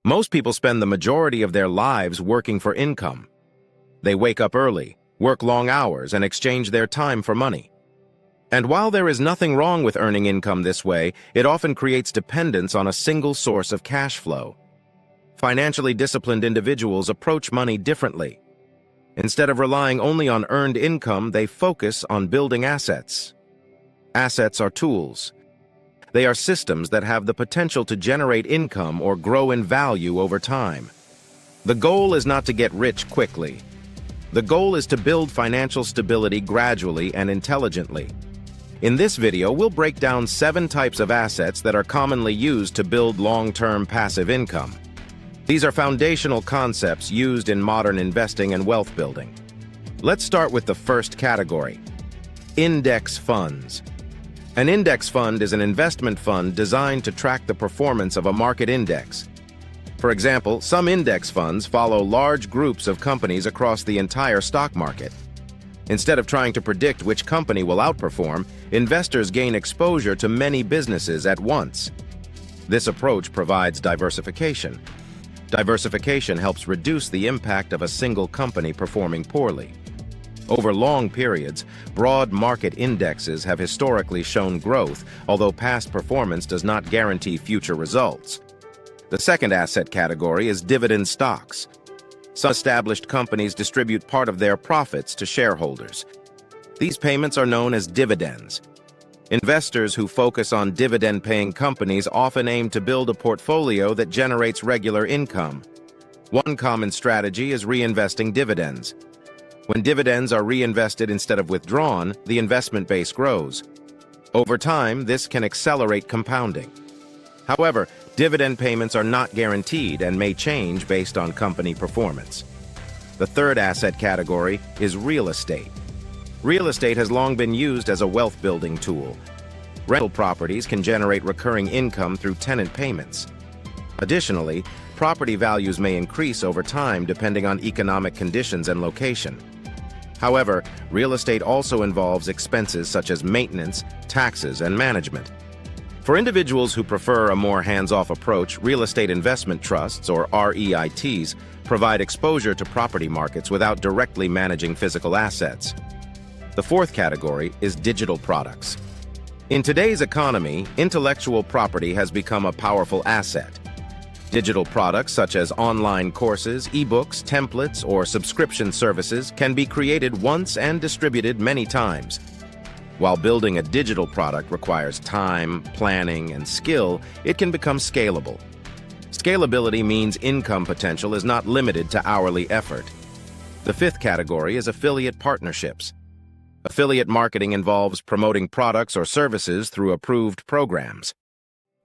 Most people spend the majority of their lives working for income. They wake up early, work long hours, and exchange their time for money. And while there is nothing wrong with earning income this way, it often creates dependence on a single source of cash flow. Financially disciplined individuals approach money differently. Instead of relying only on earned income, they focus on building assets. Assets are tools. They are systems that have the potential to generate income or grow in value over time. The goal is not to get rich quickly. The goal is to build financial stability gradually and intelligently. In this video, we'll break down 7 types of assets that are commonly used to build long-term passive income. These are foundational concepts used in modern investing and wealth building. Let's start with the first category: index funds. An index fund is an investment fund designed to track the performance of a market index. For example, some index funds follow large groups of companies across the entire stock market. Instead of trying to predict which company will outperform, investors gain exposure to many businesses at once. This approach provides diversification. Diversification helps reduce the impact of a single company performing poorly. Over long periods, broad market indexes have historically shown growth, although past performance does not guarantee future results. The second asset category is dividend stocks. Some established companies distribute part of their profits to shareholders. These payments are known as dividends. Investors who focus on dividend-paying companies often aim to build a portfolio that generates regular income. One common strategy is reinvesting dividends. When dividends are reinvested instead of withdrawn, the investment base grows. Over time, this can accelerate compounding. However, dividend payments are not guaranteed and may change based on company performance. The third asset category is real estate. Real estate has long been used as a wealth-building tool. Rental properties can generate recurring income through tenant payments. Additionally, property values may increase over time depending on economic conditions and location. However, real estate also involves expenses such as maintenance, taxes, and management. For individuals who prefer a more hands-off approach, real estate investment trusts, or REITs, provide exposure to property markets without directly managing physical assets. The fourth category is digital products. In today's economy, intellectual property has become a powerful asset. Digital products such as online courses, ebooks, templates, or subscription services can be created once and distributed many times. While building a digital product requires time, planning, and skill, it can become scalable. Scalability means income potential is not limited to hourly effort. The fifth category is affiliate partnerships. Affiliate marketing involves promoting products or services through approved programs.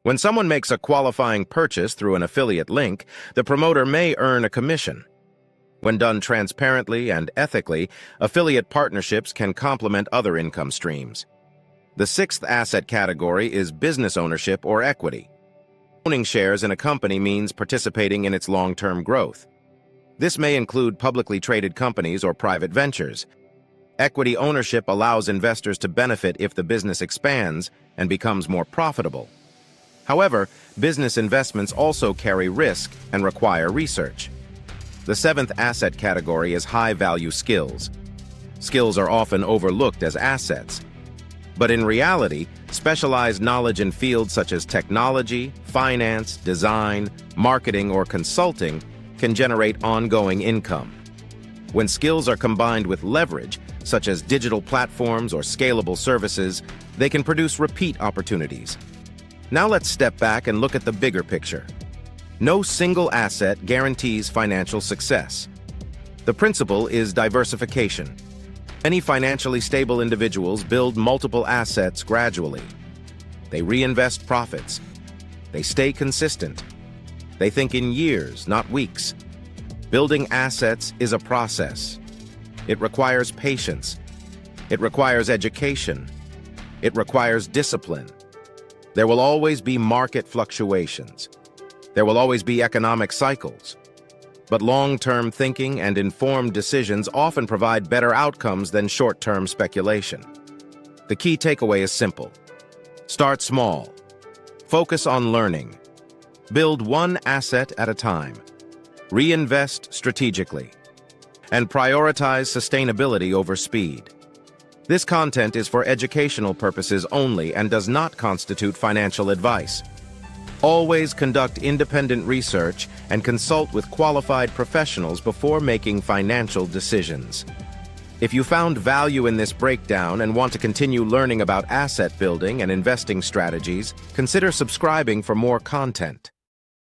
When someone makes a qualifying purchase through an affiliate link, the promoter may earn a commission. When done transparently and ethically, affiliate partnerships can complement other income streams. The sixth asset category is business ownership or equity. Owning shares in a company means participating in its long-term growth. This may include publicly traded companies or private ventures. Equity ownership allows investors to benefit if the business expands and becomes more profitable. However, business investments also carry risk and require research. The seventh asset category is high-value skills. Skills are often overlooked as assets. But in reality, specialized knowledge in fields such as technology, finance, design, marketing, or consulting can generate ongoing income. When skills are combined with leverage, such as digital platforms or scalable services, they can produce repeat opportunities. Now let's step back and look at the bigger picture. No single asset guarantees financial success. The principle is diversification. Many financially stable individuals build multiple assets gradually. They reinvest profits. They stay consistent. They think in years, not weeks. Building assets is a process. It requires patience. It requires education. It requires discipline. There will always be market fluctuations. There will always be economic cycles. But long-term thinking and informed decisions often provide better outcomes than short-term speculation. The key takeaway is simple. Start small. Focus on learning. Build one asset at a time. Reinvest strategically. And prioritize sustainability over speed. This content is for educational purposes only and does not constitute financial advice. Always conduct independent research and consult with qualified professionals before making financial decisions. If you found value in this breakdown and want to continue learning about asset building and investing strategies, consider subscribing for more content.